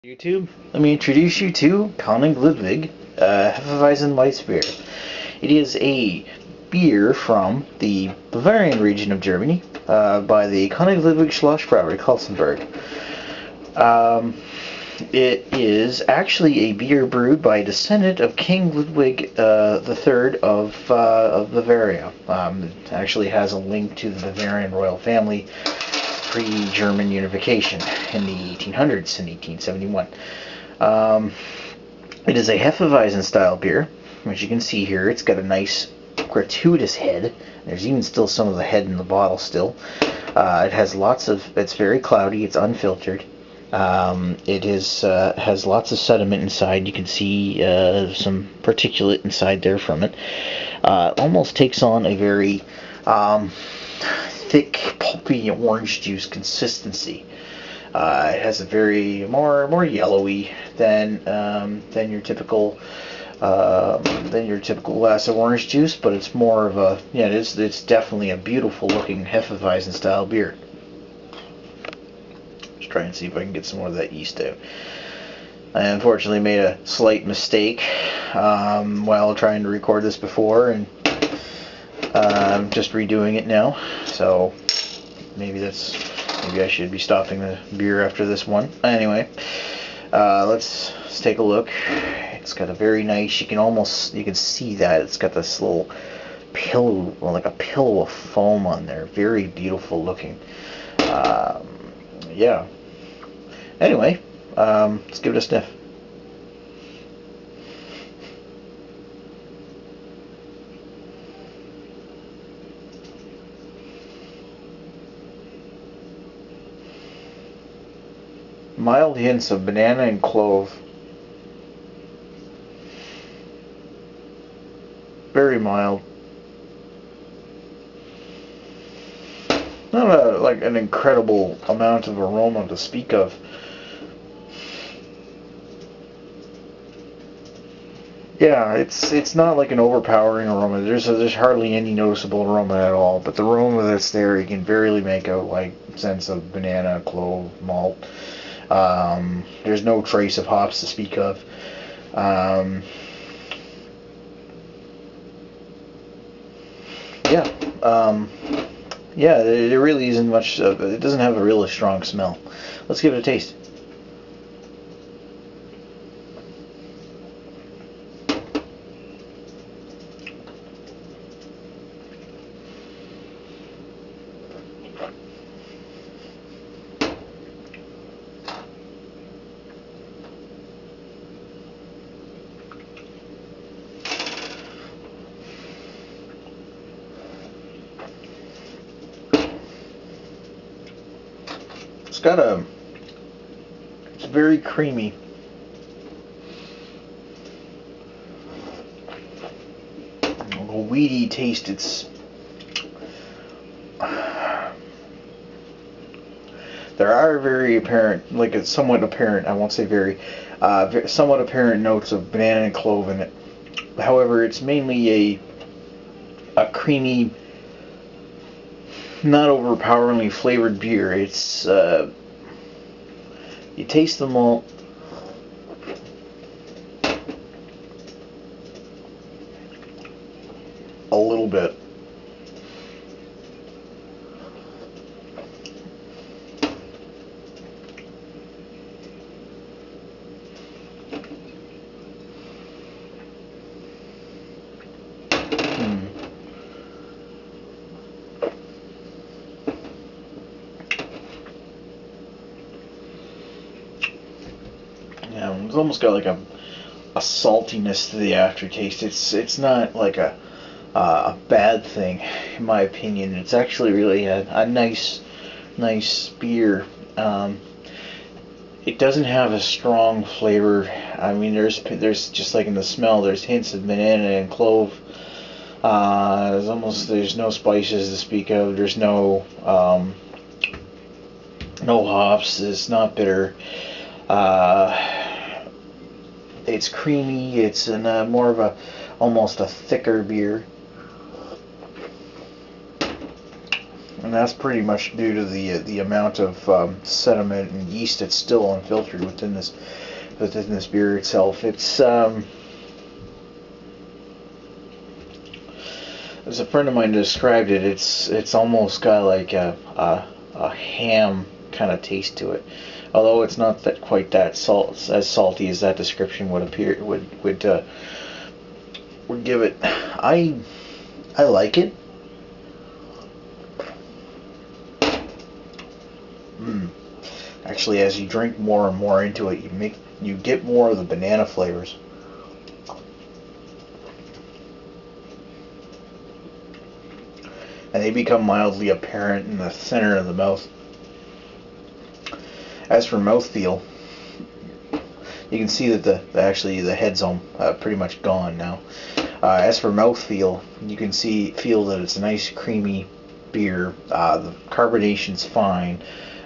YouTube, let me introduce you to König Ludwig Hefeweizen Weissbier. It is a beer from the Bavarian region of Germany by the König Ludwig Schloss Brauerei Klausenberg. It is actually a beer brewed by a descendant of King Ludwig III of Bavaria. It actually has a link to the Bavarian royal family pre-German unification in the 1800s, in 1871. It is a Hefeweizen style beer, which you can see here. It's got a nice gratuitous head. There's even still some of the head in the bottle still. It has it's very cloudy, it's unfiltered. It has lots of sediment inside. You can see some particulate inside there from it. It almost takes on a very thick, pulpy orange juice consistency. It has a very more yellowy than your typical glass of orange juice, but it's more of a it's definitely a beautiful looking Hefeweizen style beer. Just try and see if I can get some more of that yeast out. I unfortunately made a slight mistake while trying to record this before, and I'm just redoing it now, so maybe I should be stopping the beer after this one. Anyway, let's take a look. It's got a very nice, you can see that it's got this little pillow, like a pillow of foam on there. Very beautiful looking. Yeah. Anyway, let's give it a sniff. Mild hints of banana and clove. Very mild. Not like an incredible amount of aroma to speak of. Yeah, it's not like an overpowering aroma. There's hardly any noticeable aroma at all. But the aroma that's there, you can barely make out like sense of banana, clove, malt. There's no trace of hops to speak of. Yeah, there really isn't much of it. It doesn't have a really strong smell. Let's give it a taste. It's very creamy. A weedy taste. There are very apparent, like it's somewhat apparent, I won't say very, somewhat apparent notes of banana and clove in it. However, it's mainly a creamy, not overpoweringly flavored beer. It's you taste the malt. A little bit. Yeah, it's almost got like a saltiness to the aftertaste. It's not like a bad thing, in my opinion. It's actually really a nice beer. It doesn't have a strong flavor. I mean, there's just like in the smell, there's hints of banana and clove. There's no spices to speak of. There's no hops. It's not bitter. It's creamy. It's more of almost a thicker beer. And that's pretty much due to the amount of sediment and yeast that's still unfiltered within this beer itself. It's as a friend of mine described it, it's almost got like a ham kind of taste to it. Although it's not that quite that as salty as that description would give it. I like it. Actually, as you drink more and more into it, you get more of the banana flavors. And they become mildly apparent in the center of the mouth. As for mouthfeel, you can see that actually the head's all pretty much gone now. As for mouthfeel, you can feel that it's a nice creamy beer. The carbonation's fine.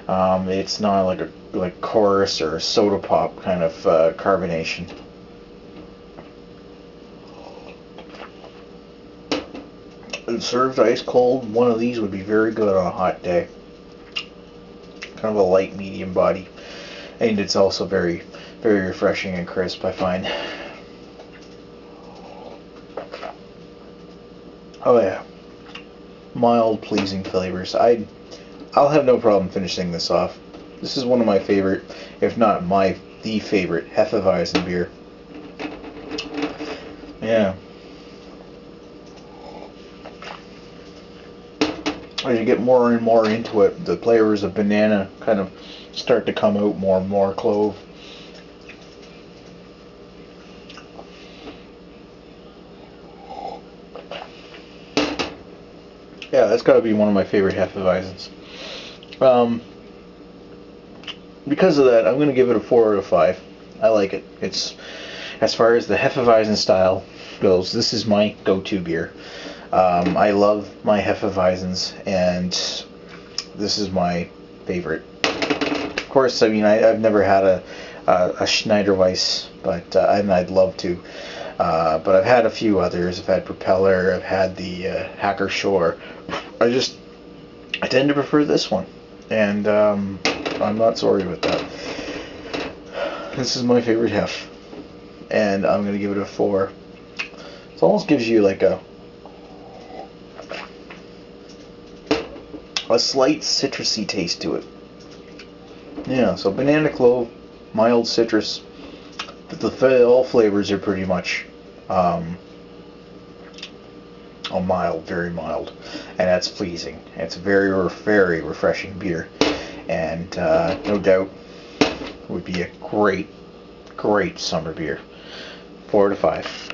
It's not like chorus or soda pop kind of carbonation. Served ice cold, one of these would be very good on a hot day. Kind of a light medium body, and it's also very, very refreshing and crisp, I find. Oh yeah, mild, pleasing flavors. I'll have no problem finishing this off. This is one of my favorite, if not the favorite, Hefeweizen beer. Yeah. As you get more and more into it, the flavors of banana kind of start to come out more and more. Clove. Yeah, that's got to be one of my favorite Hefeweizens. Because of that, I'm going to give it a 4 out of 5. I like it. It's, as far as the Hefeweizen style goes, this is my go-to beer. I love my Hefeweizens, and this is my favorite. Of course, I mean, I've never had a Schneiderweiss, but and I'd love to. But I've had a few others. I've had Propeller. I've had the Hacker Shore. I tend to prefer this one, and I'm not sorry with that. This is my favorite Hef, and I'm gonna give it a 4. It almost gives you like a slight citrusy taste to it. Yeah, so banana, clove, mild citrus, but all flavors are pretty much all mild, very mild, and that's pleasing. It's a very, very refreshing beer, and no doubt would be a great, great summer beer. 4 out of 5.